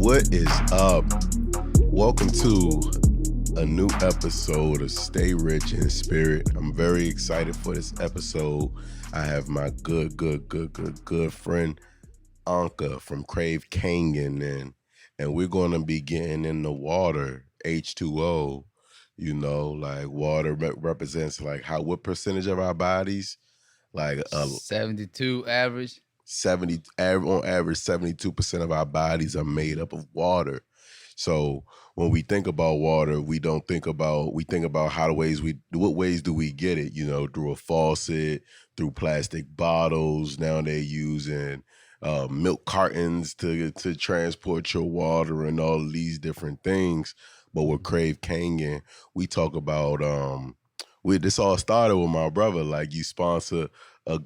What is up? Welcome to a new episode of Stay Rich in Spirit. I'm very excited for this episode. I have my good friend Anka from Crave Kangen, and we're going to be getting in the water, H2O. You know, like water represents like what percentage of our bodies? Like 72 average. 70 on average 72% of our bodies are made up of water. So when we think about water, we think about what ways do we get it, through a faucet, through plastic bottles. Now they're using milk cartons to transport your water and all of these different things. But with Crave Kangen, we talk about this all started with my brother. Like, you sponsor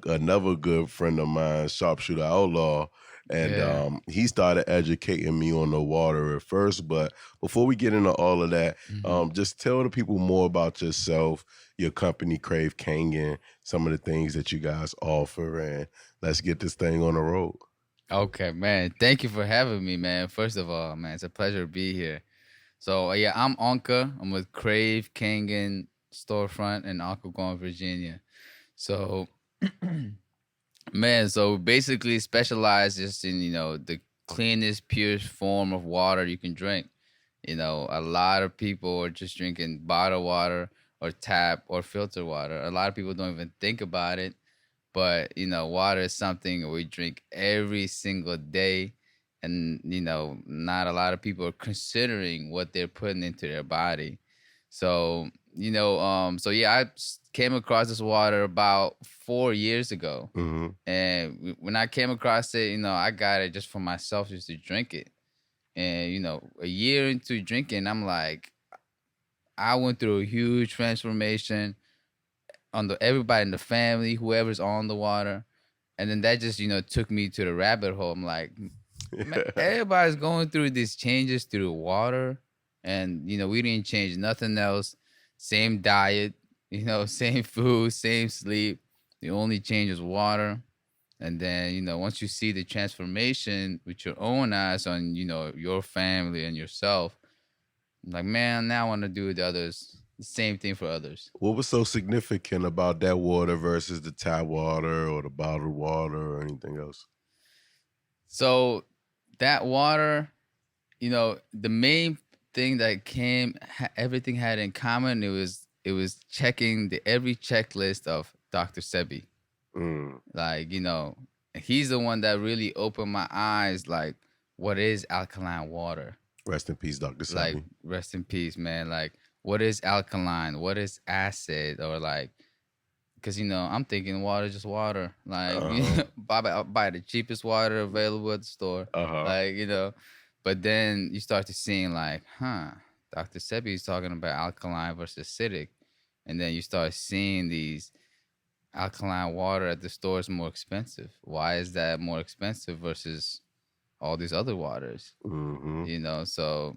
another good friend of mine, Sharpshooter Outlaw, and he started educating me on the water at first. But before we get into all of that, just tell the people more about yourself, your company, Crave Kangen, some of the things that you guys offer, and let's get this thing on the road. Okay, man. Thank you for having me, man. First of all, man, it's a pleasure to be here. So, yeah, I'm Anka. I'm with Crave Kangen storefront in Alkaline, Virginia. So, man, so basically specialize just in, the cleanest, purest form of water you can drink. A lot of people are just drinking bottled water or tap or filter water. A lot of people don't even think about it. But, water is something we drink every single day. And, not a lot of people are considering what they're putting into their body. So, I came across this water about 4 years ago. Mm-hmm. And when I came across it, I got it just for myself, just to drink it. And, a year into drinking, I'm like, I went through a huge transformation on everybody in the family, whoever's on the water. And then that just, took me to the rabbit hole. I'm like, man, everybody's going through these changes through the water. And, we didn't change nothing else. Same diet, same food, same sleep. The only change is water. And then, once you see the transformation with your own eyes on, your family and yourself, I'm like, man, now I want to do the same thing for others. What was so significant about that water versus the tap water or the bottled water or anything else? So that water, the main thing that everything had in common, it was checking every checklist of Dr. Sebi. Like, he's the one that really opened my eyes, like, what is alkaline water? Rest in peace, Dr. Sebi. Like, rest in peace, man. Like, what is alkaline? What is acid? Or like, because, I'm thinking water is just water. Like, buy the cheapest water available at the store. Like, but then you start to seeing like, Dr. Sebi is talking about alkaline versus acidic. And then you start seeing these alkaline water at the store is more expensive. Why is that more expensive versus all these other waters? So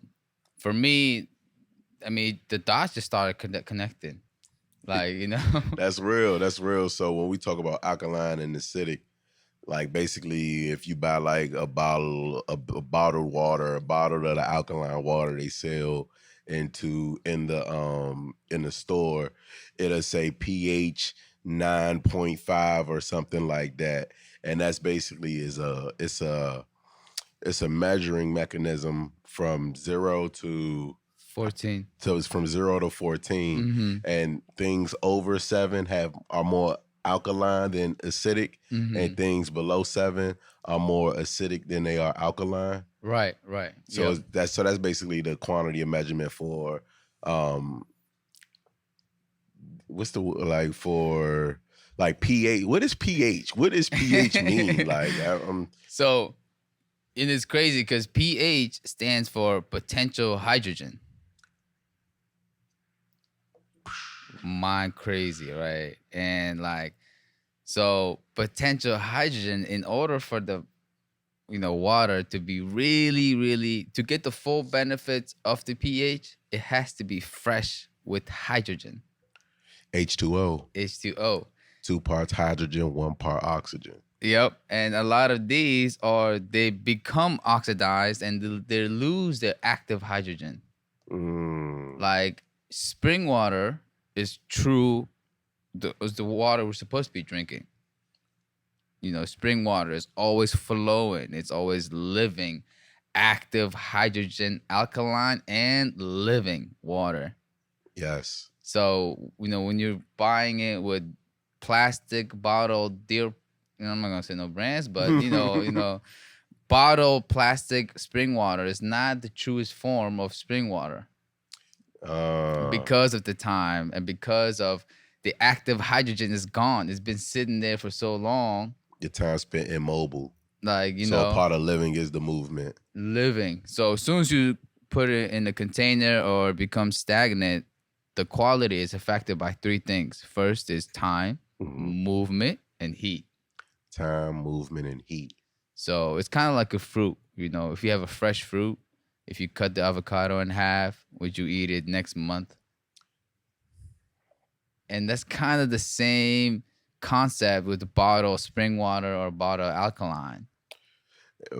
for me, I mean, the dots just started connecting. Like, That's real. So when we talk about alkaline and acidic, like, basically, if you buy like a bottle of water, a bottle of the alkaline water they sell in the store, it'll say pH 9.5 or something like that, and that's basically it's a measuring mechanism from 0 to 14. So it's from 0 to 14, and things over 7 are more alkaline than acidic, and things below 7 are more acidic than they are alkaline. Right. So that's basically the quantity of measurement for for pH. What is pH? What does pH mean? So it is crazy because pH stands for potential hydrogen. Mind crazy, right? And so potential hydrogen, in order for the water to be really to get the full benefits of the pH, it has to be fresh with hydrogen. H2O. 2 2 parts hydrogen, 1 part oxygen. Yep. And a lot of these are they become oxidized and they lose their active hydrogen. Mm, Like spring water is true is the water we're supposed to be drinking. You know, spring water is always flowing. It's always living, active hydrogen, alkaline, and living water. yes. So, you know, when you're buying it with plastic bottled dear, you know, I'm not gonna say no brands, but bottled plastic spring water is not the truest form of spring water uh, because of the time and because of the active hydrogen is gone. It's been sitting there for so long. your time spent immobile. Like, So a part of living is the movement. living. So as soon as you put it in a container or becomes stagnant, the quality is affected by three things. First is time, movement, and heat. Time, movement, and heat. So it's kind of like a fruit. You know, if you have a fresh fruit, if you cut the avocado in half, would you eat it next month? And that's kind of the same concept with the bottle of spring water or bottle of alkaline.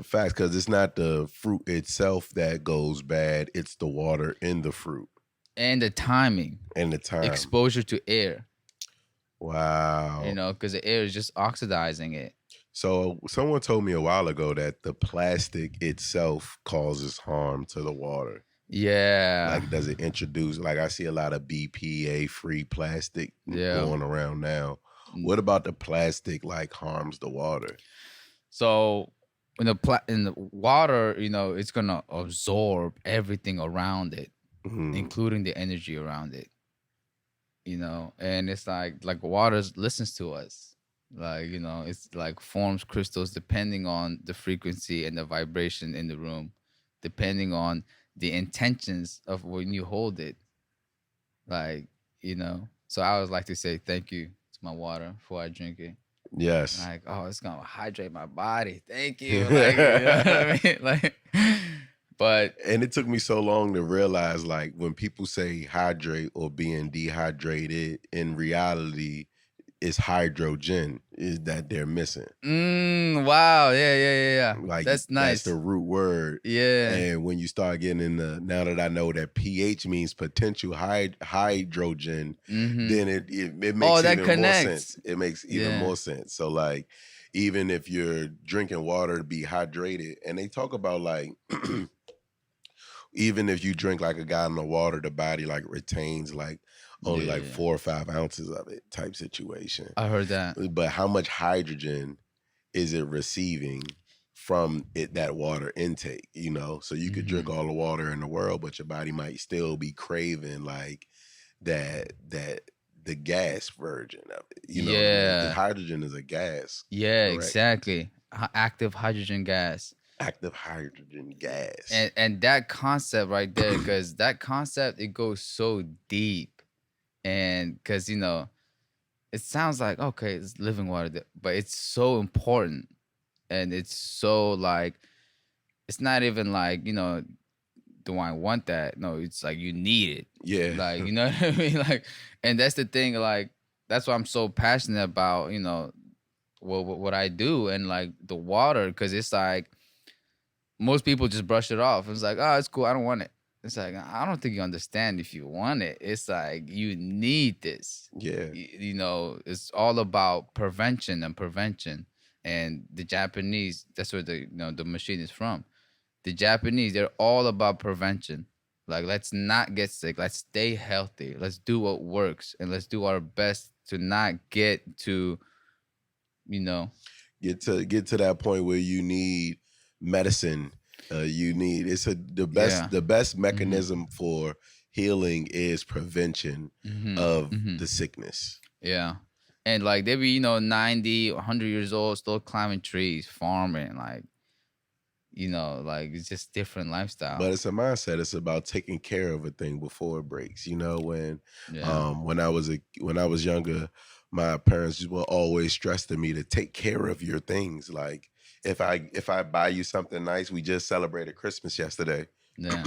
Facts, because it's not the fruit itself that goes bad; it's the water in the fruit And the timing, and the time. exposure to air. Wow. You know, because the air is just oxidizing it. So someone told me a while ago that the plastic itself causes harm to the water. Yeah. Like, does it introduce? Like, I see a lot of BPA-free plastic going around now. What about the plastic? Like, harms the water? So in the water, you know, it's gonna absorb everything around it, including the energy around it. You know, and it's like water listens to us. Like, you know, it's like forms crystals depending on the frequency and the vibration in the room, depending on the intentions of when you hold it. Like, you know. So I always like to say thank you to my water before I drink it. Yes. Like, oh, it's gonna hydrate my body. Thank you. Like, you know what I mean? Like, but and it took me so long to realize, like, when people say hydrate or being dehydrated, in reality, it's hydrogen is that they're missing. Wow. Yeah. Like, that's nice. That's the root word. Yeah. And when you start getting in now that I know that pH means potential hydrogen, then it makes even more sense. It makes even more sense. So, like, even if you're drinking water to be hydrated, and they talk about, like, even if you drink like a gallon of water, the body like retains like only like 4 or 5 ounces of it type situation. I heard that. But how much hydrogen is it receiving from that water intake, you know? So you could drink all the water in the world, but your body might still be craving like the gas version of it. You know what I mean? 'Cause hydrogen is a gas. Yeah, correct? exactly. Active hydrogen gas. Active hydrogen gas. And that concept right there, because that concept, it goes so deep. And because, you know, it sounds like, okay, it's living water, but it's so important. And it's so like, it's not even like, you know, do I want that? No, it's like you need it. Yeah. Like, you know what I mean? Like, and that's the thing, like, that's why I'm so passionate about, you know, what I do and like the water, because it's like, most people just brush it off. It's like, oh, it's cool. I don't want it. It's like, I don't think you understand if you want it. It's like, you need this. Yeah. You know, it's all about prevention and prevention. And the Japanese, that's where the machine is from. The Japanese, they're all about prevention. Like, let's not get sick. Let's stay healthy. Let's do what works. And let's do our best to not get to, you know. Get to that point where you need medicine. The best mechanism for healing is prevention of the sickness. Yeah. And like they be, you know, 90, 100 years old, still climbing trees, farming, like, you know, like it's just different lifestyle. But it's a mindset. It's about taking care of a thing before it breaks. You know, when I was younger, my parents were always stressing me to take care of your things. Like if I buy you something nice, we just celebrated Christmas yesterday. Yeah.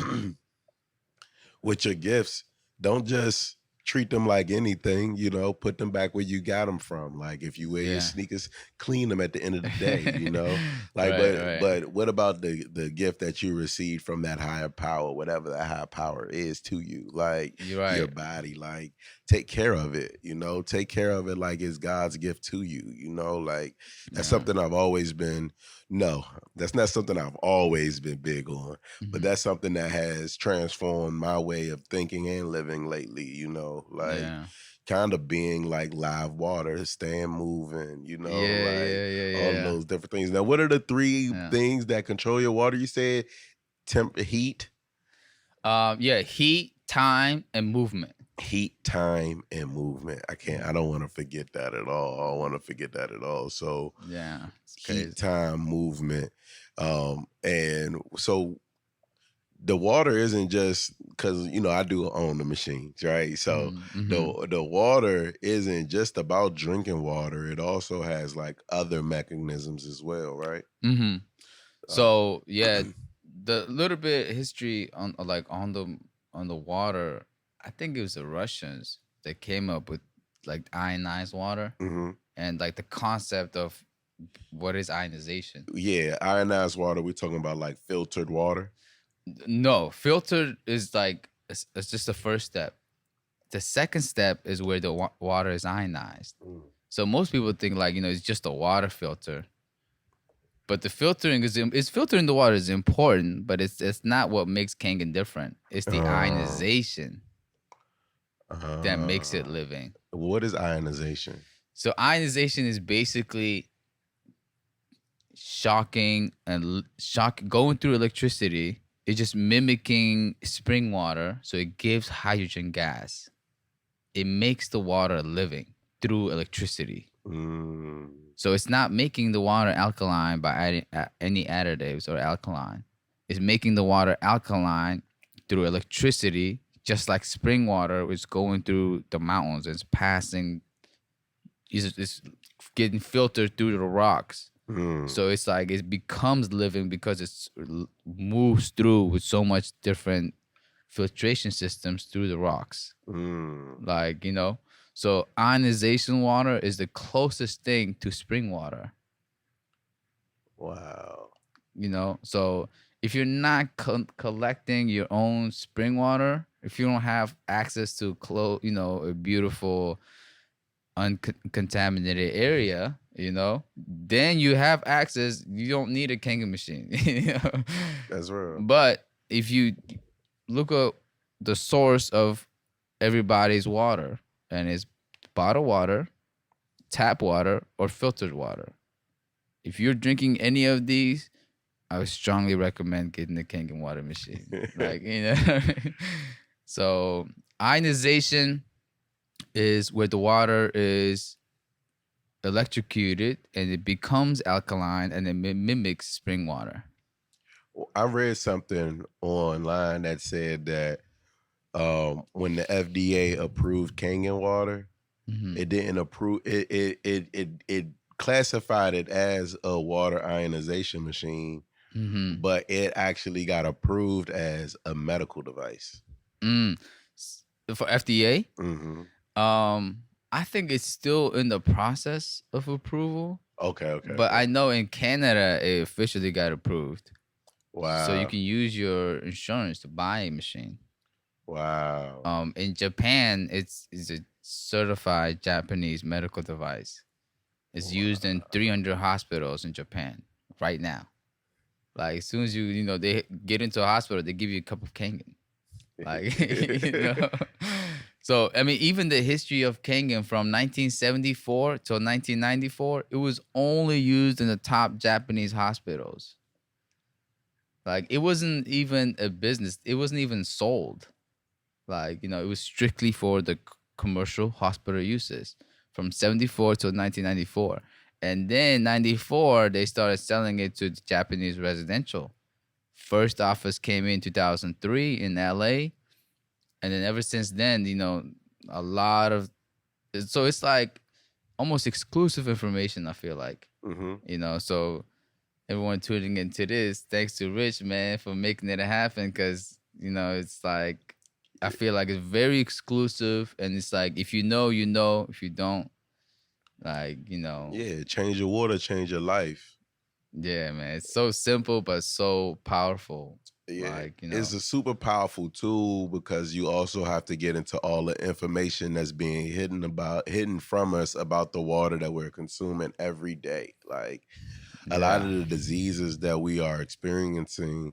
With your gifts, don't just treat them like anything, you know, put them back where you got them from. Like if you wear your Yeah. sneakers, clean them at the end of the day, you know. Like, Right, but right. but what about the gift that you received from that higher power, whatever that higher power is to you, like You're your right. body, like take care of it, you know, take care of it like it's God's gift to you, you know, like that's Yeah. something I've always been. No, that's not something I've always been big on, but Mhm. that's something that has transformed my way of thinking and living lately, you know, like Yeah. kind of being like live water, staying moving, you know, Yeah, like yeah, yeah, all of yeah. those different things. Now, what are the three Yeah. things that control your water? You said heat, Yeah, heat, time, and movement. time, and movement. I Mhm. don't want to forget that at all. I don't want to forget that at all. So Yeah, it's heat, crazy. time, movement. And so the water isn't just because you know I do own the machines, right? So Mm-hmm. the water isn't just about drinking water. It also has like other mechanisms as well, right? Mm-hmm. Uh, So yeah, the little bit history on like on the water. I think it was the Russians that came up with like ionized water hmm and like the concept of what is ionization. Yeah, ionized water. We're talking about like filtered water. No, filtered is like it's just the first step. The second step is where the water is ionized. Mm. So most people think like it's just a water filter, but the filtering is filtering the water is important, but it's not what makes Kangen different. It's the Uh, ionization that makes it uh, living. what is ionization? So ionization is basically shocking going through electricity. It's just mimicking spring water, so it gives hydrogen gas. It makes the water living through electricity. Mm, So it's not making the water alkaline by adding any additives or alkaline. It's making the water alkaline through electricity, just like spring water is going through the mountains. It's passing, it's getting filtered through the rocks. mm, So it's like it becomes living because it's moves through with so much different filtration systems through the rocks. mm. Like, so ionization water is the closest thing to spring water, Wow. So if you're not collecting your own spring water, if you don't have access to a beautiful uncontaminated area, then you have access. You don't need a Kangen machine. That's real. But if you look at the source of everybody's water, and it's bottled water, tap water, or filtered water. If you're drinking any of these, I would strongly recommend getting the Kangen water machine. Like, So ionization is where the water is electrocuted and it becomes alkaline and it mimics spring water. I read something online that said that when the FDA approved Kangen water, Mm-hmm. it didn't approve it classified it as a water ionization machine, Mm-hmm. but it actually got approved as a medical device. Mm. For FDA, hmm I think it's still in the process of approval, Okay, okay, but okay. I know in Canada it officially got approved. So you Wow, can use your insurance to buy a machine. wow. In Japan, it's a certified Japanese medical device. It's used in 300 hospitals in Japan right now. Like as soon as they get into a hospital, they give you a cup of Kangen. Like So I mean, even the history of Kangen from 1974 till 1994, it was only used in the top Japanese hospitals. Like it wasn't even a business. It wasn't even sold. Like, it was strictly for the commercial hospital uses from 74 to 1994. And then 94, they started selling it to the Japanese residential. First office came in 2003 in LA. And then ever since then, a lot of, so it's like almost exclusive information, I feel like, hmm so everyone tuning into this, thanks to Rich, man, for making it happen. Cause, it's like, I feel like it's very exclusive, and it's like if you know, you know. If you don't, like Yeah, change your water, change your life. yeah, man. It's so simple but so powerful. Yeah, Like it's a super powerful tool because you also have to get into all the information that's being hidden from us about the water that we're consuming every day. Like a lot yeah, of the diseases that we are experiencing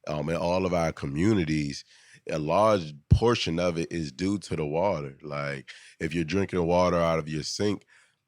in all of our communities, a large portion of it is due to the water. Like if you're drinking water out of your sink,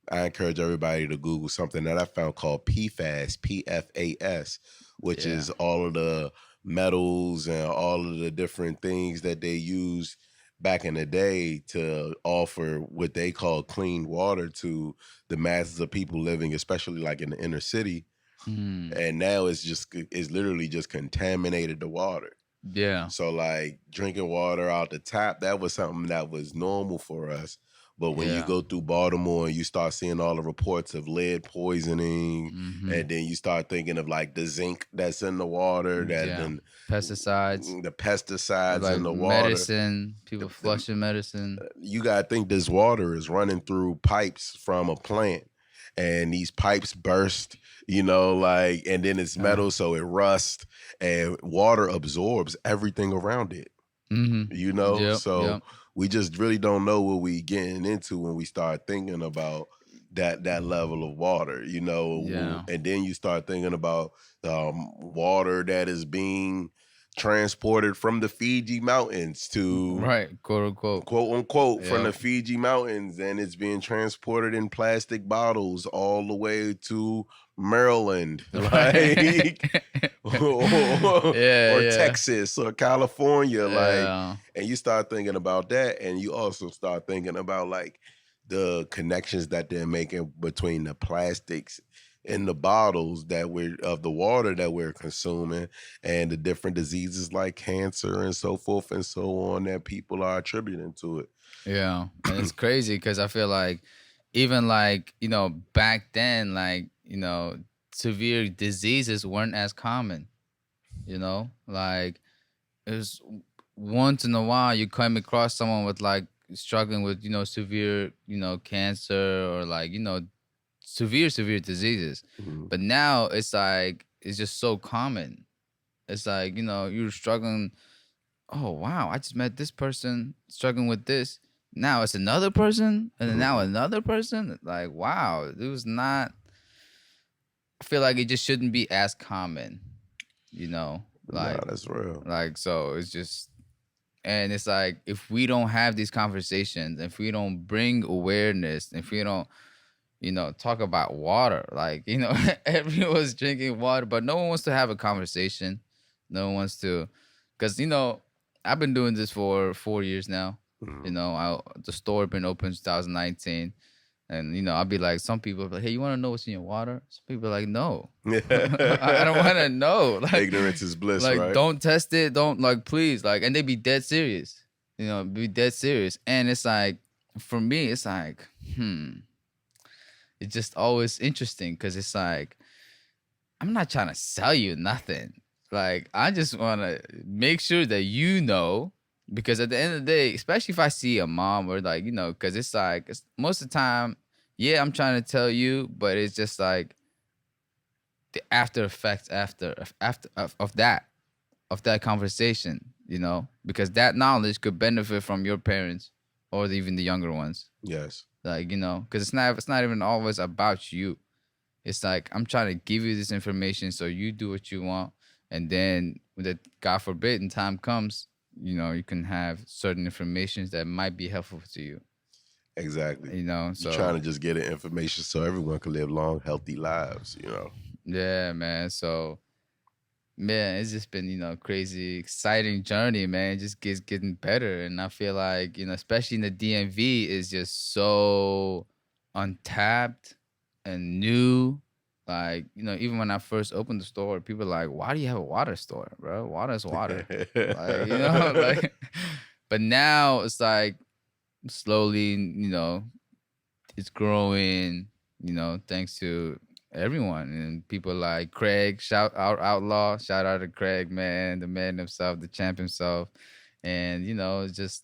I encourage everybody to Google something that I found called PFAS, PFAS, which yeah. is all of the metals and all of the different things that they use back in the day to offer what they call clean water to the masses of people living, especially like in the inner city. Mm, And now it's literally just contaminated the water. yeah, So like drinking water out the tap, that was something that was normal for us. But when you yeah. go through Baltimore and you start seeing all the reports of lead poisoning, Mm-hmm. and then you start thinking of like the zinc that's in the water, that Yeah. then Pesticides, the pesticides like in the water, medicine. People the flushing medicine. you gotta think this water is running through pipes from a plant, and these pipes burst, like, and then it's Uh, metal, so it rusts, and water absorbs everything around it. mm-hmm. Yep. So Yep. we just really don't know what we getting into when we start thinking about that level of water, Yeah. and then you start thinking about water that is being transported from the Fiji Mountains to Right. Quote unquote. quote unquote from Yep. the Fiji Mountains, and it's being transported in plastic bottles all the way to Maryland, Right. like or Yeah. Texas or California, like, Yeah. and you start thinking about that, and you also start thinking about like the connections that they're making between the plastics in the bottles that we're of the water that we're consuming, and the different diseases like cancer and so forth and so on that people are attributing to it. Yeah. And it's crazy because I feel like even like, back then, like, severe diseases weren't as common, like it was once in a while you come across someone with like struggling with, severe, cancer or like, severe diseases. Mhm. But now it's like it's just so common. It's like, you're struggling. Oh wow, I just met this person struggling with this. Now it's another person, and then now Mhm. another person. Like wow, it was not. I feel like it just shouldn't be as common, you know. Nah, Like, that's real. so it's just, and it's like if we don't have these conversations, if we don't bring awareness, if we don't, talk about water, like everyone's drinking water, but no one wants to have a conversation. No one wants to, because I've been doing this for 4 years now. Mhm. The store been open 2019, and I'll be like, some people are like, hey, you want to know what's in your water? Some people are like, no, I don't want to know. Like, Ignorance is bliss, right? don't test it, don't like, please, like, and they be dead serious. Be dead serious, and it's like, for me, it's like, it's just always interesting because it's like I'm not trying to sell you nothing. Like I just want to make sure that because at the end of the day, especially if I see a mom or like because it's like most of the time, yeah, I'm trying to tell you, but it's just like the after effects after of that conversation, because that knowledge could benefit from your parents or even the younger ones, Yes. like because it's not even always about you. It's like I'm trying to give you this information so you do what you want, and then when the God forbid, and time comes, you can have certain informations that might be helpful to you. Exactly. You're trying So to just get it information so everyone can live long, healthy lives. yeah, man. So man, it's just been crazy, exciting journey, man. It just gets getting better, and I feel like especially in the DMV, is just so untapped and new. Like even when I first opened the store, people were like, "Why do you have a water store, bro? Water is water." Like like. But now it's like slowly, it's growing. Thanks to everyone and people like Craig, shout out Outlaw, shout out to Craig, man, the man himself, the champ himself, and just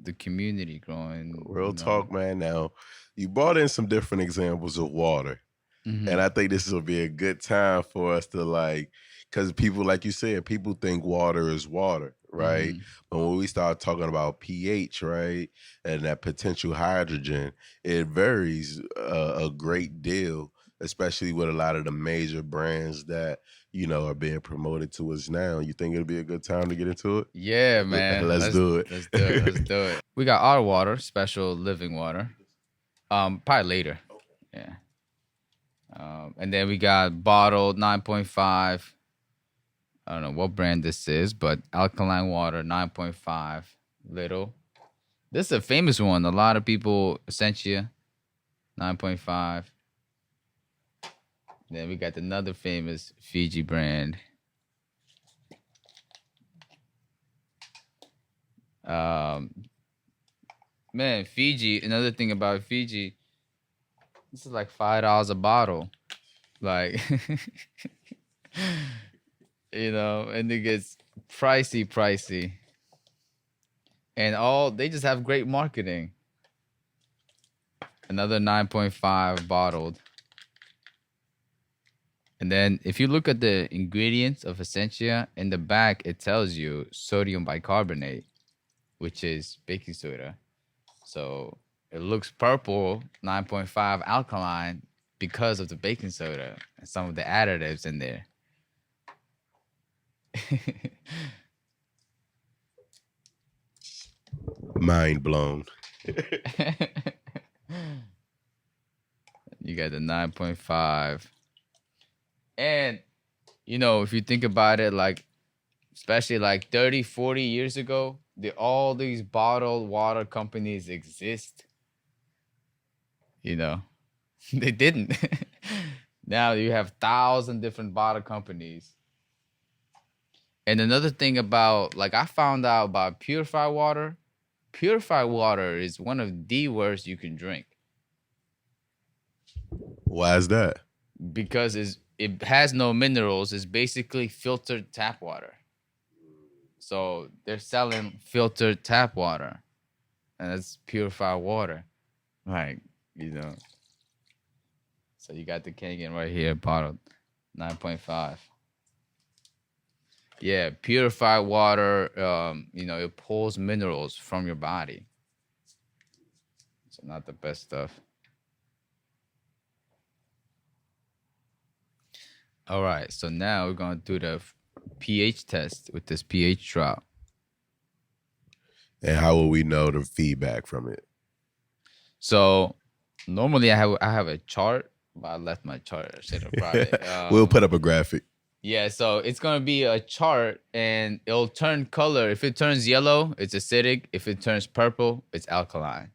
the community growing. Real talk, man. Now, you brought in some different examples of water. And Hmm. I think this will be a good time for us to like, because people, like you said, people think water is water, right? Hmm. But when we start talking about pH, right, and that potential hydrogen, it varies a great deal, especially with a lot of the major brands that, are being promoted to us now. You think it'll be a good time to get into it? Yeah, man. Let's do it. Let's do it. Let's do it. We got our water, special living water. Probably later. Yeah. And then we got bottled 9.5. I don't know what brand this is, but alkaline water 9.5 little. This is a famous one. A lot of people Essentia 9.5. Then we got another famous Fiji brand. Um, Man, Fiji. Another thing about Fiji, this is like $5 a bottle. Like, and it gets pricey. And they just have great marketing. Another 9.5 bottled. And then if you look at the ingredients of Essentia, in the back, it tells you sodium bicarbonate, which is baking soda. So it looks purple, 9.5 alkaline, because of the baking soda and some of the additives in there. Mind blown. You got the 9.5. And, if you think about it, like, especially like 30, 40 years ago, all these bottled water companies exist. They didn't. Now you have 1,000 different bottle companies. And another thing about, like, I found out about purified water. Purified water is one of the worst you can drink Why is that? because it has no minerals. It's basically filtered tap water. So they're selling filtered tap water, and it's purified water. Like, so you got the Kangen right here, bottled 9.5. Yeah, purified water, it pulls minerals from your body. So not the best stuff. All right, so now we're going to do the pH test with this pH drop. And how will we know the feedback from it? So normally I have a chart, but I left my chart. I should have brought it. We'll put up a graphic. Yeah, so it's gonna be a chart, and it'll turn color. If it turns yellow, it's acidic. If it turns purple, it's alkaline.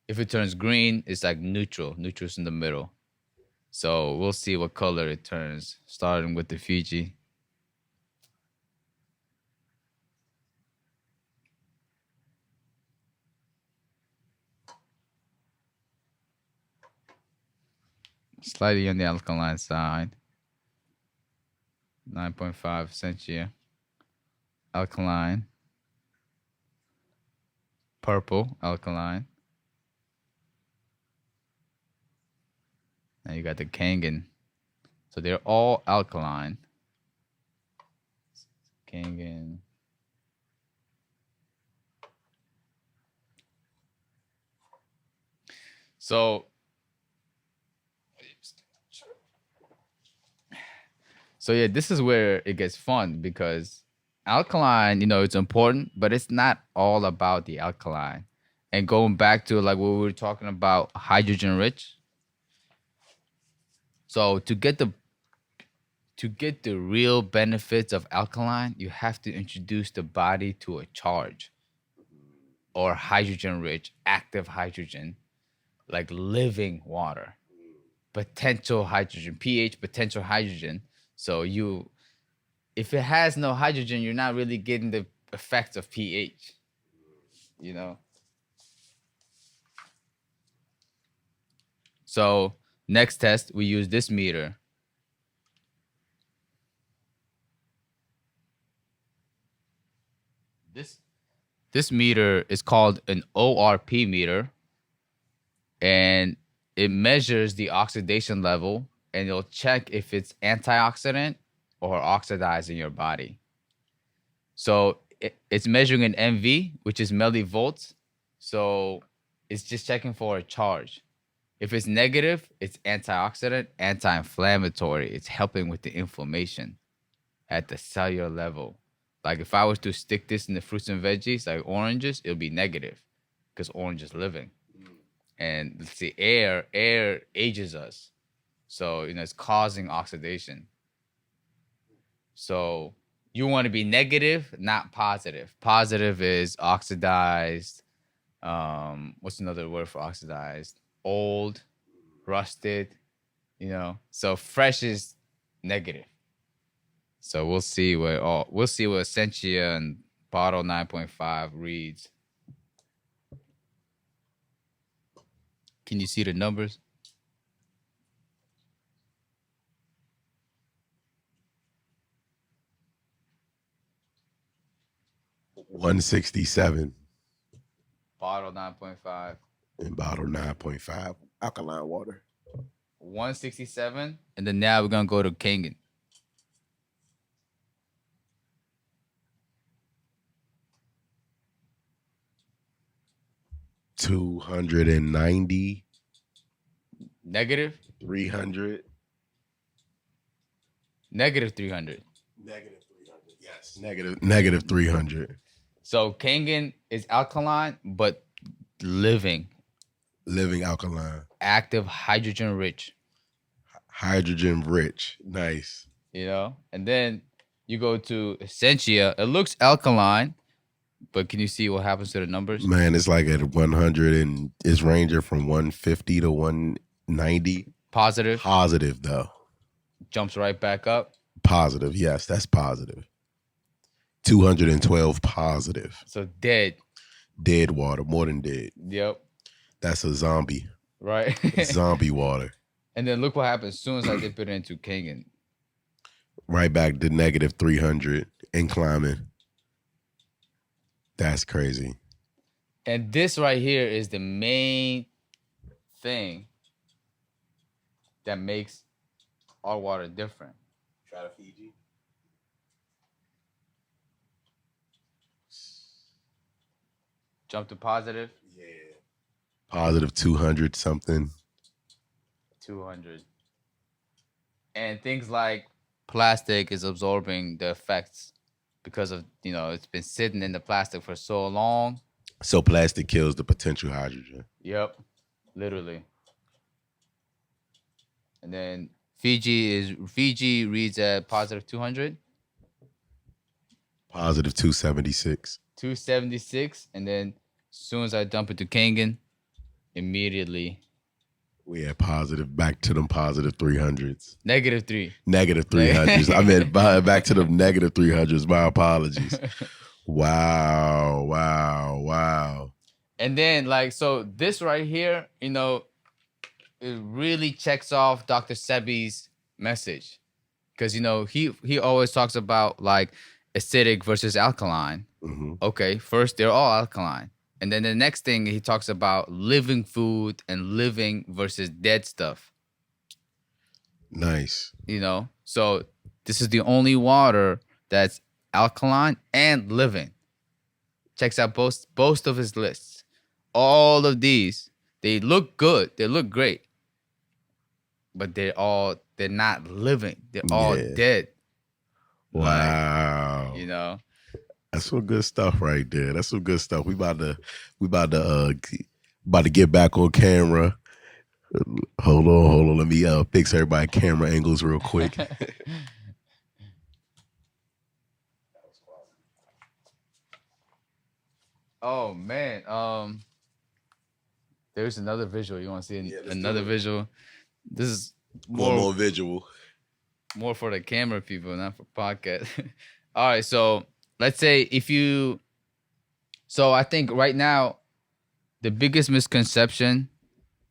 If it turns green, it's like neutral. Neutral's in the middle. So we'll see what color it turns, starting with the Fiji. Slightly on the alkaline side. 9.5 Essentia. Alkaline. Purple, alkaline. Now you got the Kangen. So they're all alkaline. Kangen. So yeah, this is where it gets fun because alkaline, it's important, but it's not all about the alkaline. And going back to like what we were talking about, hydrogen rich. So to get the real benefits of alkaline, you have to introduce the body to a charge or hydrogen rich, active hydrogen, like living water, potential hydrogen, pH potential hydrogen. So if it has no hydrogen, you're not really getting the effects of pH, So next test, we use this meter. This This meter is called an ORP meter, and it measures the oxidation level, and it'll check if it's antioxidant or oxidized in your body. So it's measuring an MV, which is millivolts. So it's just checking for a charge. If it's negative, it's antioxidant, anti-inflammatory. It's helping with the inflammation at the cellular level. Like if I was to stick this in the fruits and veggies, like oranges, it'll be negative because orange is living. And let's see, air ages us. So, it's causing oxidation. So you want to be negative, not positive. Positive is oxidized. What's another word for oxidized? Old, rusted, So fresh is negative. So we'll see what Essentia and bottle 9.5 reads. Can you see the numbers? $167 Bottle 9.5. in bottle 9.5 alkaline water. 167. And then now we're gonna go to Kangen. $290. Negative? 300. Negative 300. Negative 300. Yes. Negative 300. So Kangen is alkaline, but living alkaline. active, hydrogen rich. Hydrogen rich. Nice. And then you go to Essentia. It looks alkaline, but can you see what happens to the numbers? Man, it's like at 100 and it's ranging from 150 to 190. Positive. Positive though. Jumps right back up. Positive. Yes, that's positive. 212 positive. So dead. Dead water, more than dead. Yep. That's a zombie. Right. Zombie water. And then look what happens as soon as I dip it into Kangen. Right back to negative 300 and climbing. That's crazy. And this right here is the main thing that makes our water different. Try to Fiji. Jump to positive. Yeah. Positive 200 something. 200. And things like plastic is absorbing the effects because of, it's been sitting in the plastic for so long. So plastic kills the potential hydrogen. Yep. Literally. And then Fiji reads at positive 200. Positive 276. 276. And then as soon as I dump it to Kangen, immediately we had positive, back to them positive 300s. Negative 3. Negative 300s. I meant back to them negative 300s. My apologies. Wow. And then, so this right here, it really checks off Dr. Sebi's message. Because, he always talks about, acidic versus alkaline. Mm-hmm. Okay, first, they're all alkaline. And then the next thing, he talks about living food and living versus dead stuff. Nice. So this is the only water that's alkaline and living. Checks out both of his lists. All of these, they look good. They look great. But they're not living. They're all dead. Wow. That's some good stuff right there. That's some good stuff. We about to get back on camera. Hold on. Let me fix everybody's camera angles real quick. Oh man. There's another visual. You want to see another visual? This is more visual. More for the camera people, not for podcast. All right, so let's say so I think right now the biggest misconception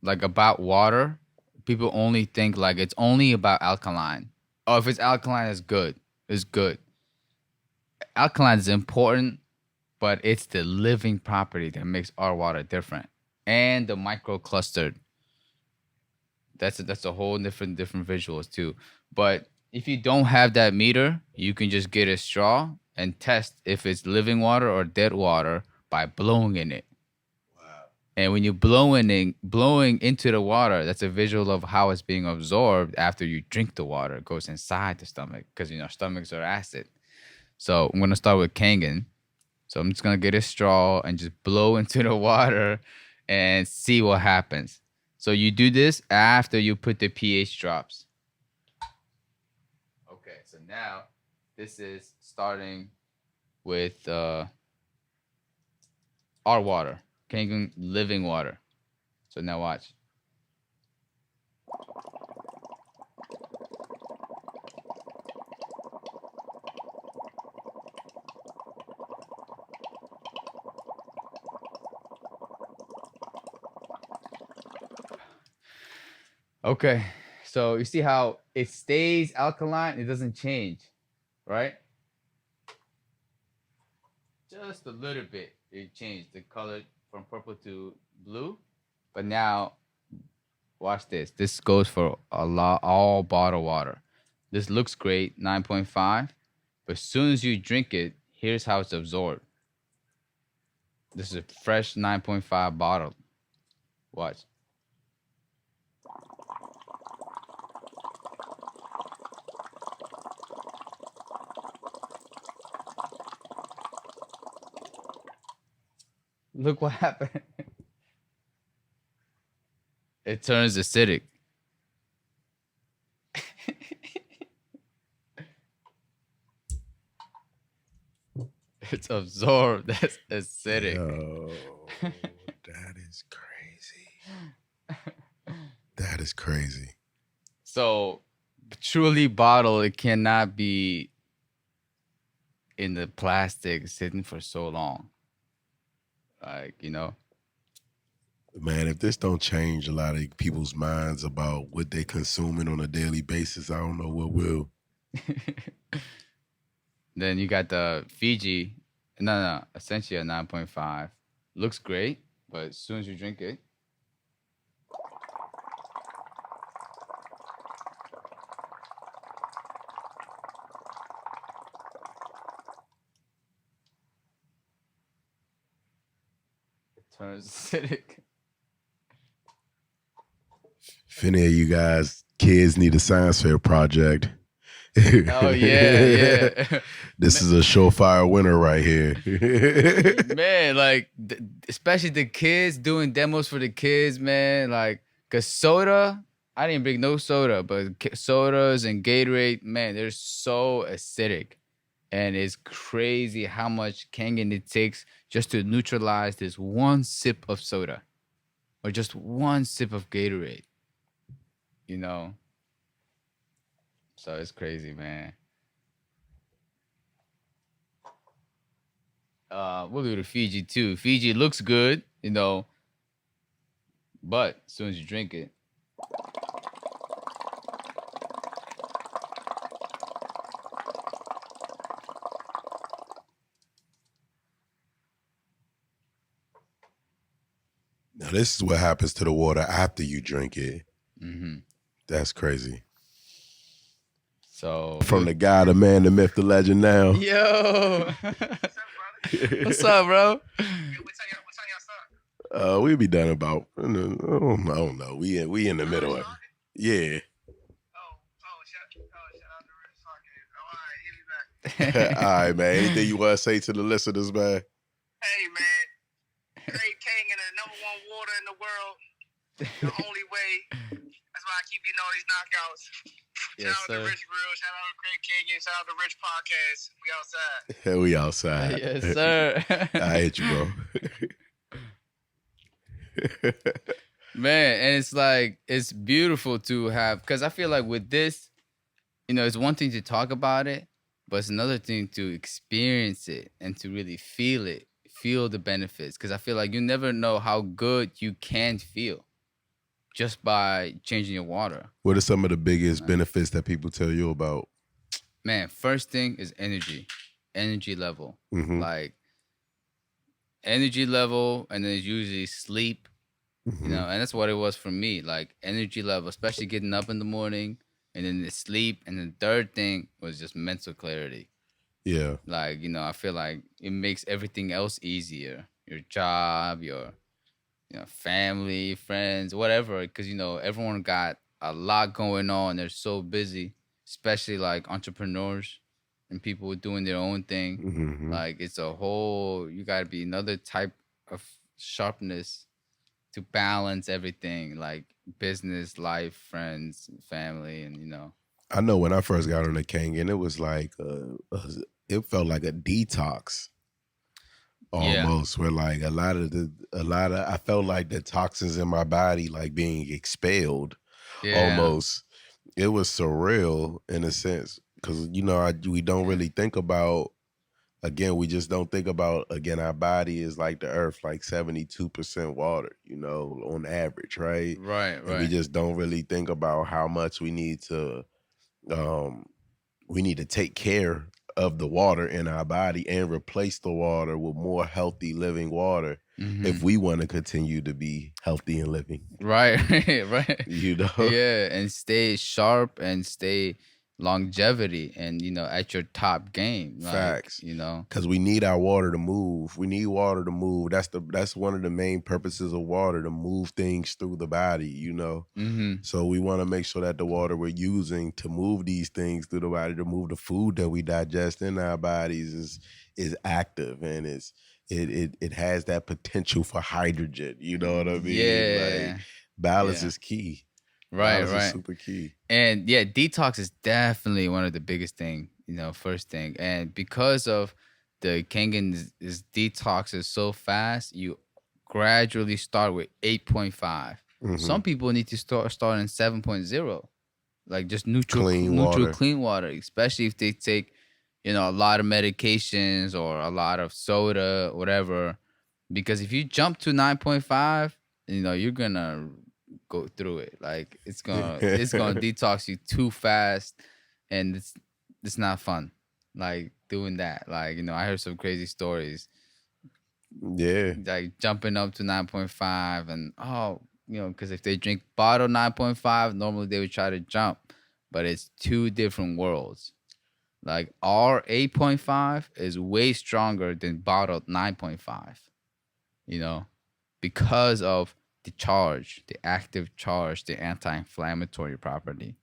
about water, people only think it's only about alkaline. Oh, if it's alkaline, it's good. It's good. Alkaline is important, but it's the living property that makes our water different, and the microclustered. That's a whole different visuals too. But if you don't have that meter, you can just get a straw and test if it's living water or dead water by blowing in it. And when you're blowing into the water, that's a visual of how it's being absorbed after you drink the water. It goes inside the stomach because our stomachs are acid. So I'm gonna start with Kangen. So I'm just gonna get a straw and just blow into the water and see what happens. So you do this after you put the pH drops. Okay, so now this is starting with our water, Kangen living water. So now watch. Okay, so you see how it stays alkaline, it doesn't change, right? Just a little bit. It changed the color from purple to blue. But now, watch this. This goes for all bottled water. This looks great, 9.5. But as soon as you drink it, here's how it's absorbed. This is a fresh 9.5 bottle. Watch. Look what happened. It turns acidic. It's absorbed. That's acidic. Yo, that is crazy. That is crazy. So, truly bottled, it cannot be in the plastic sitting for so long. Like, Man, if this don't change a lot of people's minds about what they're consuming on a daily basis, I don't know what will. Then you got the Fiji. No, essentially a 9.5. Looks great, but as soon as you drink it, it turns acidic. If any of you guys, kids, need a science fair project. Oh, yeah. This is a surefire winner right here. Man, like, especially the kids, doing demos for the kids, man. Like, because soda, I didn't bring no soda, but sodas and Gatorade, man, they're so acidic. And it's crazy how much Kangen it takes just to neutralize this one sip of soda or just one sip of Gatorade. So it's crazy, man. We'll do the Fiji too. Fiji looks good, but as soon as you drink it, now this is what happens to the water after you drink it. mm-hmm. That's crazy. So from the guy, the man, the myth, the legend now. Yo. What's up, bro? We'll be done about, I don't know. We in the middle of it. Yeah. All right, man. Anything you want to say to the listeners, man? Hey, man. Crave Kangen, the number one water in the world. The only way. That's why I keep getting all these knockouts. Yes, shout out to Rich Grill. Shout out to Crave Kangen. Shout out to Rich Podcast. We outside. We outside. Yes, sir. I hit you, bro. Man, and it's like, it's beautiful to have, because I feel like with this, it's one thing to talk about it, but it's another thing to experience it and to really feel the benefits. Because I feel like you never know how good you can feel just by changing your water. What are some of the biggest benefits that people tell you about? Man, first thing is energy level. Mm-hmm. Like, energy level, and then it's usually sleep. You Hmm. know, and that's what it was for me. Like energy level, especially getting up in the morning, and then the sleep, and the third thing was just mental clarity. Yeah. Like, I feel like it makes everything else easier. Your job, your family, friends, whatever. Because everyone got a lot going on. They're so busy, especially like entrepreneurs and people doing their own thing. Hmm. Like it's a whole. You got to be another type of sharpness to balance everything, like business, life, friends, family, and I know when I first got on the Kangen, it was like it felt like a detox yeah, almost, where like a lot of I felt like the toxins in my body like being expelled yeah, almost. It was surreal in a sense because we don't really think about, again, we just don't think about, again, our body is like the earth, like 72% water, on average, right? right, And we right. just don't really think about how much um we need to take care of the water in our body and replace the water with more healthy living water Mm-hmm. if we want to continue to be healthy and living. Right, right. You know? Yeah, and stay sharp and stay longevity and at your top game. Like, Facts. Because we need our water to move. We need water to move. That's one of the main purposes of water, to move things through the body. Mm-hmm. So we want to make sure that the water we're using to move these things through the body, to move the food that we digest in our bodies, is active, and it has that potential for hydrogen. You know what I mean? Like, Yeah. balance Yeah. is key. Right, Balance is right. super key. And yeah, detox is definitely one of the biggest thing, first thing. And because of the Kangen is detox is so fast, you gradually start with 8.5. Hmm. Some people need to start in 7.0, like just Clean neutral water. clean water, especially if they take, a lot of medications or a lot of soda, whatever. Because if you jump to 9.5, you're gonna go through it. Like it's gonna detox you too fast, and it's not fun. Like doing that. Like I heard some crazy stories. Yeah. Like jumping up to 9.5, and because if they drink bottle 9.5, normally they would try to jump, but it's two different worlds. Like our 8.5 is way stronger than bottled 9.5. You know, because of the charge, the active charge, the anti-inflammatory property.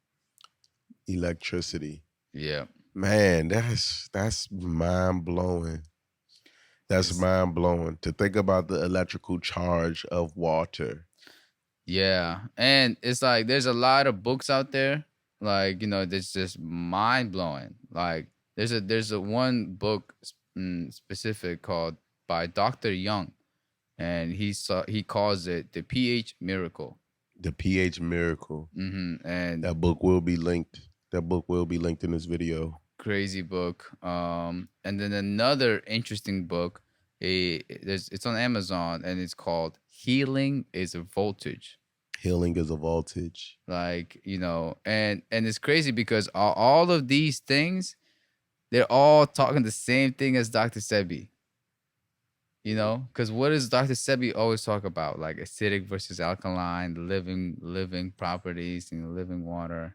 Electricity. Yeah, Man, that's mind blowing. That's it's mind blowing to think about the electrical charge of water. yeah, and it's like there's a lot of books out there, like that's just mind blowing. Like there's a one book specific called by Dr. Young, and he calls it the pH miracle. The pH miracle. And That book will be linked. That book will be linked in this video. crazy book. And then another interesting book. It's on Amazon, and it's called "Healing is a Voltage." Healing is a voltage. Like and it's crazy because all of these things, they're all talking the same thing as Dr. Sebi. Because what does Dr. Sebi always talk about? Like acidic versus alkaline, the living properties in the living water.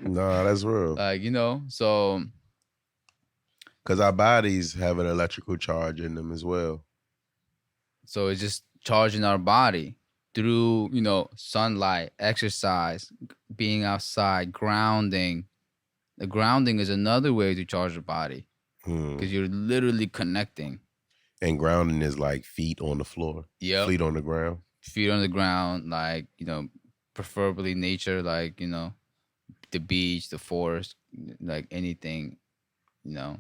Nah, that's real. Like so Because our bodies have an electrical charge in them as well. So it's just charging our body through, sunlight, exercise, being outside, grounding. The grounding is another way to charge the body Hmm. because you're literally connecting. And grounding is like feet on the floor. Yep. Feet on the ground. Feet on the ground, like, preferably nature, like, the beach, the forest, like anything, you know,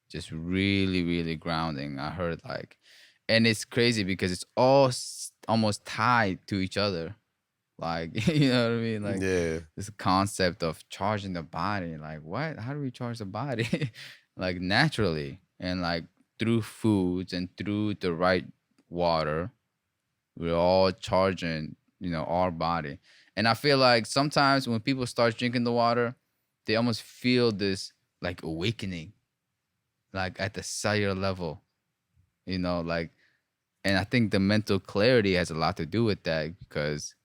just really, really grounding. I heard like, and it's crazy because it's all almost tied to each other. Like, you know what I mean? Like Yeah. this concept of charging the body. Like, what? How do we charge the body? Like naturally and like through foods and through the right water. We're all charging, our body. And I feel like sometimes when people start drinking the water, they almost feel this like awakening, like at the cellular level. Like, and I think the mental clarity has a lot to do with that because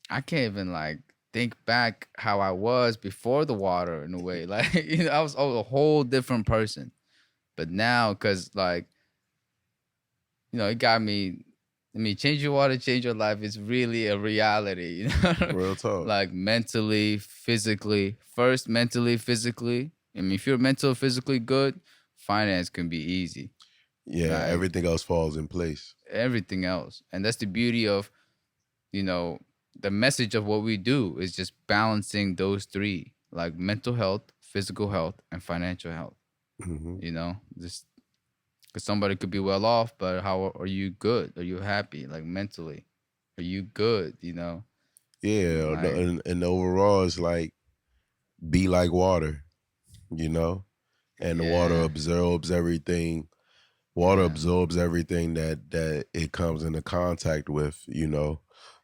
I can't even like think back how I was before the water in a way. Like, I was a whole different person. But now, because like, it got me. I mean, change your water, change your life is really a reality, Real talk. like mentally, physically. First, mentally, physically. I mean, if you're mental, physically good, finance can be easy. Yeah, Like everything else falls in place. everything else. And that's the beauty of, you know, the message of what we do is just balancing those three, like mental health, physical health, and financial health. Hmm. Just because somebody could be well off, but how are you good? Are you happy? Like mentally, are you good? Yeah, Like and overall, it's like be like water, you know, and the water yeah, absorbs everything. Water yeah, absorbs everything that it comes into contact with,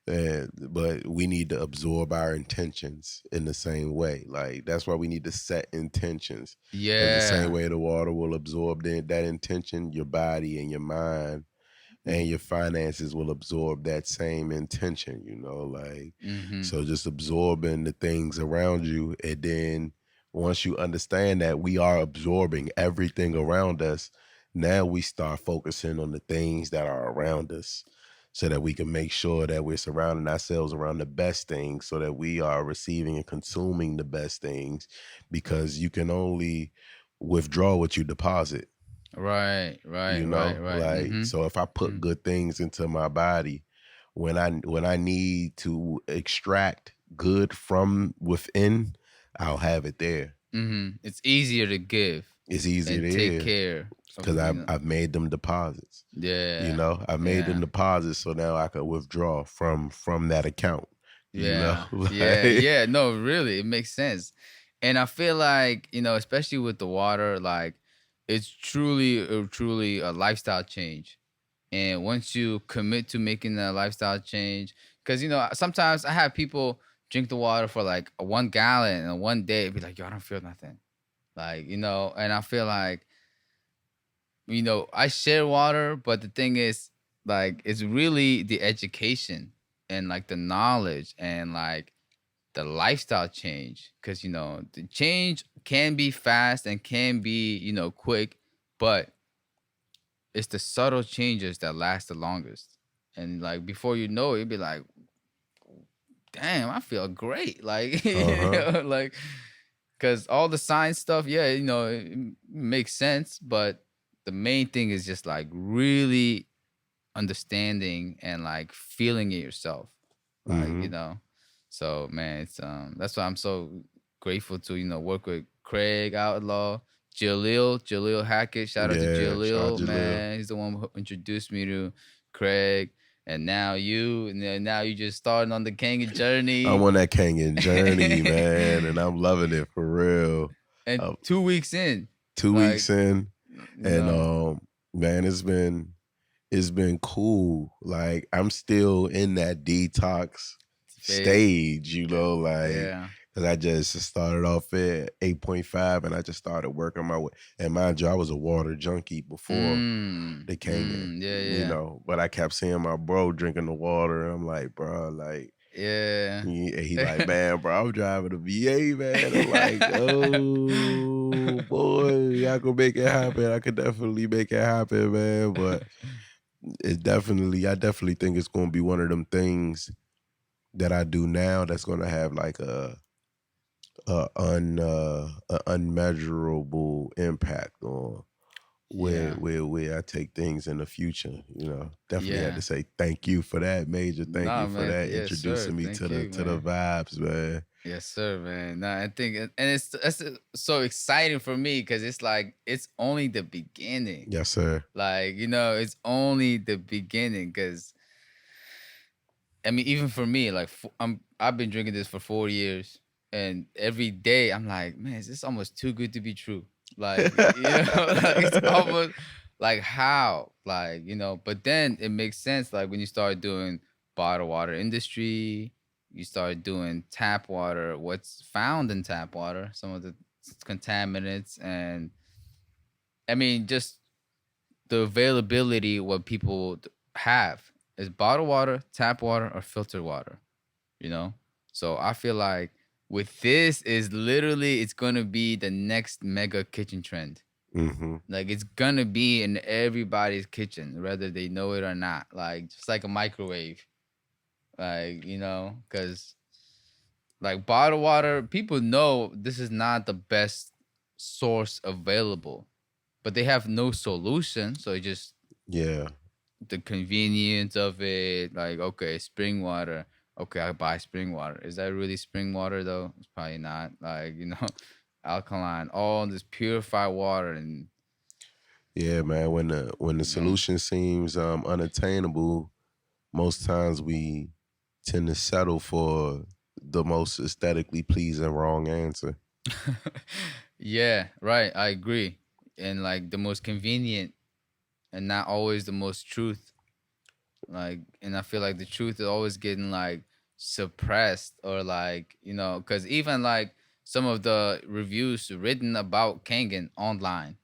And but we need to absorb our intentions in the same way. Like that's why we need to set intentions, because the same yeah. way the water will absorb that intention, your body and your mind and your finances will absorb that same intention, like, Mm-hmm. so just absorbing the things around you. And then once you understand that we are absorbing everything around us, now we start focusing on the things that are around us so that we can make sure that we're surrounding ourselves around the best things, so that we are receiving and consuming the best things, because you can only withdraw what you deposit. Right, right, right, right. Like, Mm-hmm. so if I put Mm-hmm. good things into my body, when I need to extract good from within, I'll have it there. Mm-hmm. It's easier to give It's easier and to take hear care of, because I've made them deposits. Yeah, I've made them yeah, deposits, so now I can withdraw from that account. yeah, yeah, Like, yeah. No, really, it makes sense. And I feel like, especially with the water, like it's truly a lifestyle change. And once you commit to making a lifestyle change, because sometimes I have people drink the water for like 1 gallon in one day, be like, yo, I don't feel nothing. Like, and I feel like, I share water, but the thing is, like, it's really the education and like the knowledge and like the lifestyle change. Because, the change can be fast and can be, quick, but it's the subtle changes that last the longest. And like before you know it, you'd be like, damn, I feel great. Like, uh-huh. like, because all the science stuff, yeah, it makes sense. But the main thing is just like really understanding and like feeling it yourself. Like, Hmm. so man, it's that's why I'm so grateful to, work with Craig Outlaw, Jaleel Hackett. Shout out to Yeah, shout out Jaleel, Jalil. man. He's the one who introduced me to Craig. And now you, and then now you just starting on the Kangen I'm journey. on that Kangen journey, man, and I'm loving it for real. And Uh, 2 weeks in, 2 weeks like, in, you and know, man, it's been cool. Like I'm still in that detox phase. stage, Yeah. like Yeah. because I just started off at 8.5, and I just started working my way. And mind you, I was a water junkie before the Kangen, Yeah, yeah. but I kept seeing my bro drinking the water, and I'm like, bro, like. Yeah. He like, man, bro, I'm driving a VA, man. I'm like, oh boy, I could make it happen. I could definitely make it happen, man. But I definitely think it's gonna be one of them things that I do now that's gonna have like a unmeasurable impact on where Yeah. where I take things in the future. Definitely had to Yeah. say thank you for that, major. Thank you Nah, for man. that, Yes, sir. introducing me to Thank the you, to the man. vibes, man. Yes, sir, man. Nah, I think, and that's so exciting for me because it's like it's only the beginning. Yes, sir. Like, it's only the beginning because I mean, even for me, like I've been drinking this for 4 years, and every day I'm like, man, is this almost too good to be true? Like, like it's almost like how, like, But then it makes sense, like when you start doing bottled water industry, you start doing tap water, what's found in tap water, some of the contaminants, and I mean, just the availability what people have is bottled water, tap water, or filtered water. You know, so I feel like with this is literally it's gonna be the next mega kitchen trend. Mm-hmm. Like it's gonna be in everybody's kitchen, whether they know it or not. Like just like a microwave, like because like bottled water, people know this is not the best source available, but they have no solution. So it just Yeah. the convenience of it, like okay, spring water. Okay, I buy spring water. Is that really spring water though? It's probably not. Like alkaline, all this purified water, and Yeah, man. When the you know, solution seems unattainable, most times we tend to settle for the most aesthetically pleasing wrong answer. yeah, right. I agree. And like the most convenient, and not always the most truth. Like, and I feel like the truth is always getting like suppressed, or like because even like some of the reviews written about Kangen online,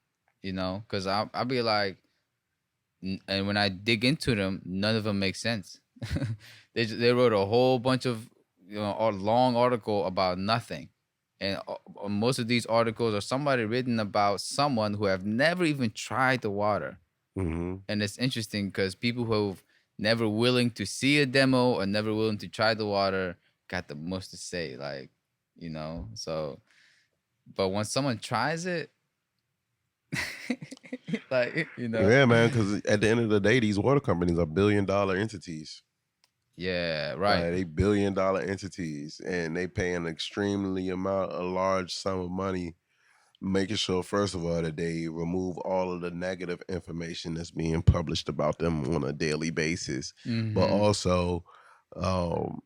because I'll be like, and when I dig into them, none of them make sense. They wrote a whole bunch of a long article about nothing, and most of these articles are somebody written about someone who have never even tried the water. Mm-hmm. And it's interesting because people who've never willing to see a demo or never willing to try the water got the most to say, like so. But when someone tries it, like Yeah, man. Because at the end of the day, these water companies are billion-dollar entities. yeah, right. Like they billion-dollar entities, and they pay an a large sum of money, making sure, first of all, that they remove all of the negative information that's being published about them on a daily basis, but Mm-hmm. also um,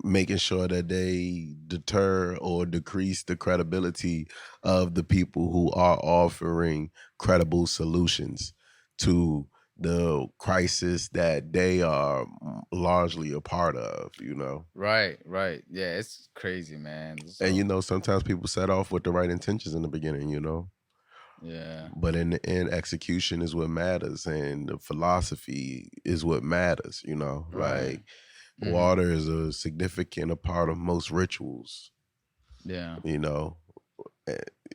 making sure that they deter or decrease the credibility of the people who are offering credible solutions to the crisis that they are largely a part of, Right, right. Yeah, it's crazy, man. and So sometimes people set off with the right intentions in the beginning, yeah. but in the end, execution is what matters, and the philosophy is what matters, Right. like Mm-hmm. water is a significant a part of most rituals, Yeah. you know, eh,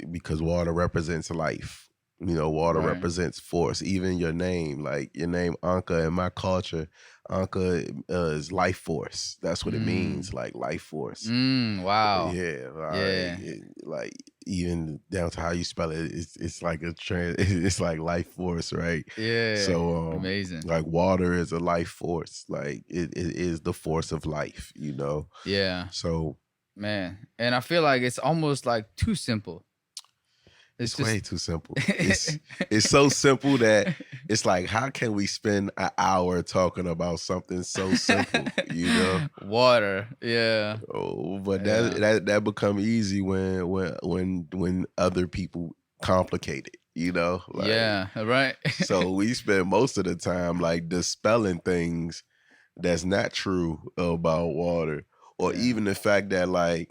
because water represents life. Water Right. represents force. Even your name, like your name Anka in my culture, Anka is life force. That's what it Mm. means, like life force. Wow. Yeah, Yeah. like even down to how you spell it, it's like it's like life force, right? Yeah. So Amazing. like water is a life force, like it is the force of life, Yeah. So Man. And I feel like it's almost like too simple. It's it's way just too simple. It's so simple that it's like, how can we spend an hour talking about something so simple, water. Yeah. Oh, but that Yeah. that that become easy when other people complicate it, like, Yeah. Right. so we spend most of the time like dispelling things that's not true about water, or Yeah. even the fact that, like,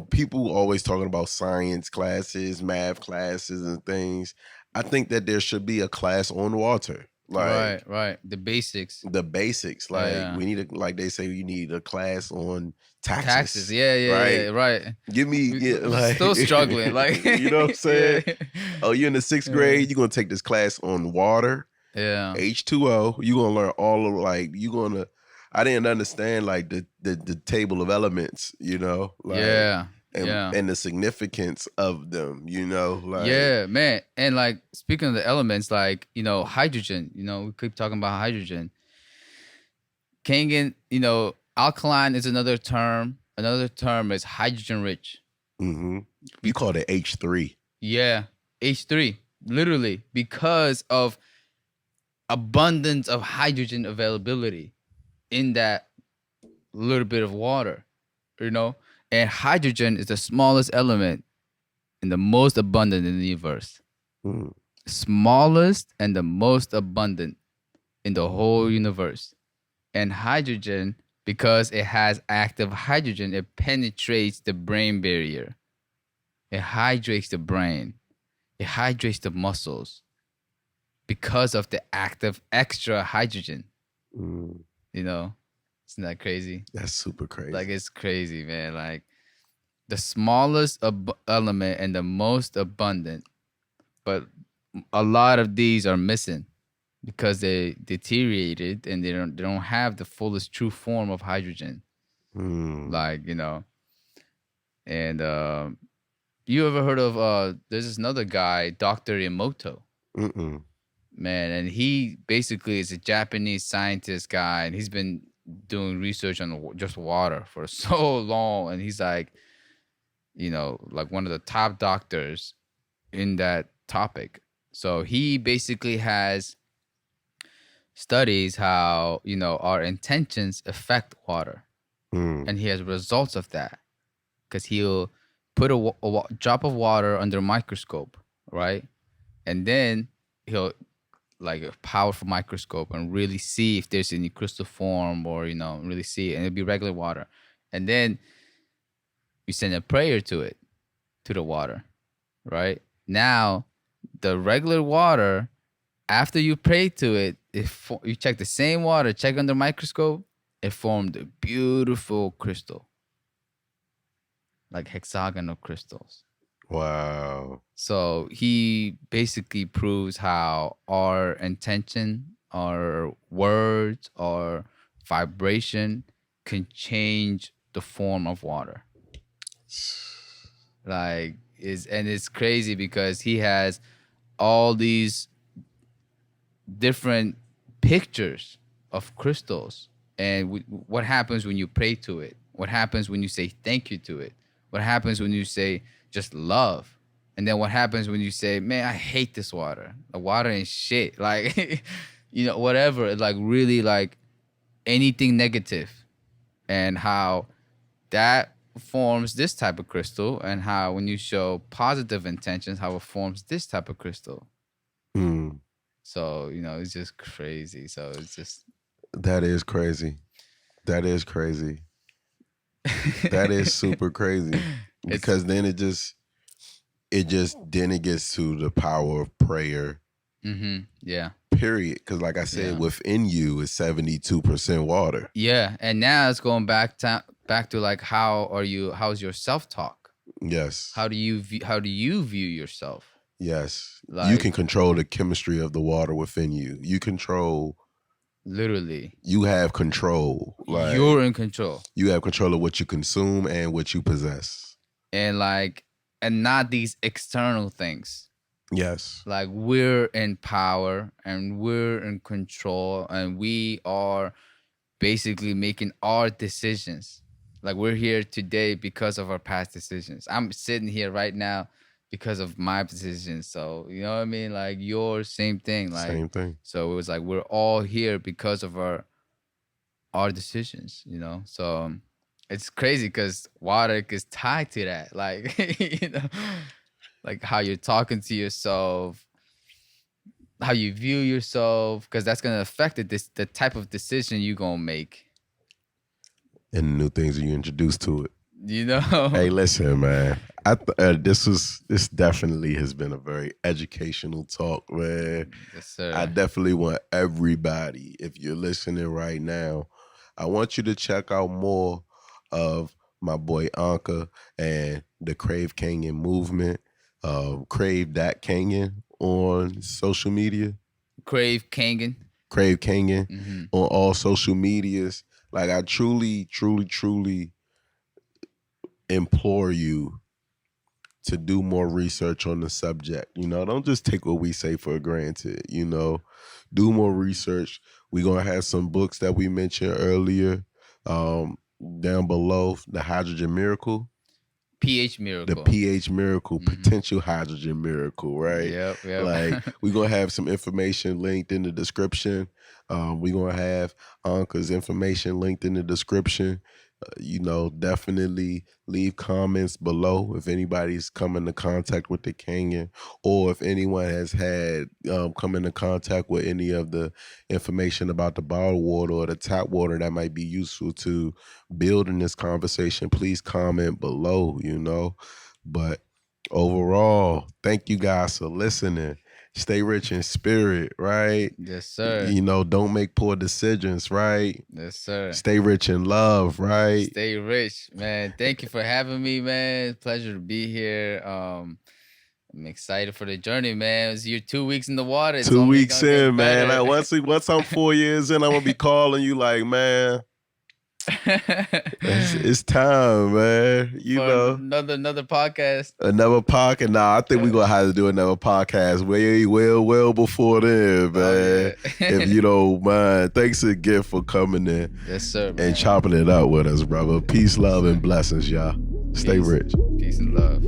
people always talking about science classes, math classes, and things. I think that there should be a class on water, Right. like Right. The basics. the basics. Like Yeah. we need like they say, you need a class on Taxes. taxes, Yeah. Yeah. right? Yeah. Right. Give me We like still struggling. Like. you know what I'm Yeah. saying? Oh, you're in the sixth Yeah. grade. You're gonna take this class on water, Yeah. H2O. You're gonna learn all of, like, you're gonna. I didn't understand like the table of elements, like, Yeah. Yeah. and the significance of them, like. Yeah, man. And like speaking of the elements, like, hydrogen, we keep talking about hydrogen. Kangen, alkaline is another term. Another term is hydrogen rich. Hmm. You call it H3. Yeah, H3, literally, because of abundance of hydrogen availability in that little bit of water, you know? And hydrogen is the smallest element and the most abundant in the universe. Mm. Smallest and the most abundant in the whole universe. And hydrogen, because it has active hydrogen, it penetrates the brain barrier. It hydrates the brain. It hydrates the muscles. because of the active extra hydrogen. Mm, You know, isn't that crazy? that's super crazy. Like it's crazy, man. Like the smallest element and the most abundant, but a lot of these are missing because they deteriorated and they don't have the fullest true form of hydrogen. Mm, Like and you ever heard of there's this another guy, Dr. Emoto, mm-mm. man, and he basically is a Japanese scientist guy, and he's been doing research on just water for so long, and he's like, like one of the top doctors in that topic. So he basically has studies how our intentions affect water, Mm. and he has results of that because he'll put a drop of water under a microscope, right, and then he'll like a powerful microscope and really see if there's any crystal form or really see it, and it'll be regular water, and then you send a prayer to the water, right? Now the regular water, after you pray to it, if you check the same water, check under microscope, it formed a beautiful crystal, like hexagonal crystals. Wow. So he basically proves how our intention, our words, our vibration can change the form of water. Like it's crazy because he has all these different pictures of crystals and what happens when you pray to it, what happens when you say thank you to it, what happens when you say just love, and then what happens when you say, man, I hate this water, the water ain't shit, like whatever, like really, like anything negative, and how that forms this type of crystal, and how when you show positive intentions, how it forms this type of crystal. Mm. So, it's just crazy. So it's just That is crazy. That is crazy. That is super crazy. Because then it just then it gets to the power of prayer. Yeah. Period. Because like I said, within you is 72% water. Yeah, and now it's going back to like how's your self-talk? Yes. How do you view yourself? Yes. Like, you can control the chemistry of the water within you. You control. Literally. You have control. Like, you're in control. You have control of what you consume and what you possess. And not these external things. Yes. Like we're in power and we're in control and we are basically making our decisions. Like we're here today because of our past decisions. I'm sitting here right now because of my decisions. So, you know what I mean? Like your same thing. Like Same thing. So it was like we're all here because of our decisions, So it's crazy because water is tied to that. Like, like how you're talking to yourself, how you view yourself, because that's gonna affect the type of decision you're gonna make. And the new things that you introduce to it. Hey, listen, man. This definitely has been a very educational talk, man. Yes, sir. I definitely want everybody, if you're listening right now, I want you to check out more of my boy Anka and the Crave Kangen movement. Crave Kangen on social media. Crave Kangen. Crave Kangen on all social medias. Like I truly, truly, truly implore you to do more research on the subject. Don't just take what we say for granted. Do more research. We're gonna have some books that we mentioned earlier down below. The Hydrogen Miracle. pH Miracle. The pH Miracle, potential hydrogen miracle, right? Yep. Like we're gonna have some information linked in the description. We're gonna have Anka's information linked in the description. Definitely leave comments below if anybody's come into contact with the Kangen, or if anyone has had come into contact with any of the information about the bottled water or the tap water that might be useful to build in this conversation. Please comment below. But overall, thank you guys for listening. Stay rich in spirit, right? Yes, sir. You know, don't make poor decisions, right? Yes, sir. Stay rich in love, right? Stay rich, man. Thank you for having me, man. Pleasure to be here. I'm excited for the journey, man. You're 2 weeks in the water. It's 2 only weeks gonna get in, man. better. Like once I'm 4 years in, I'm gonna be calling you like, man, it's time, man. You For know, another podcast. another podcast. Nah, I think we're gonna have to do another podcast well before then, man. Oh, yeah. If you don't mind. Thanks again for coming in Yes, sir, man. and chopping it up with us, brother. Peace, love, and blessings, y'all. Stay Peace. rich. Peace and love.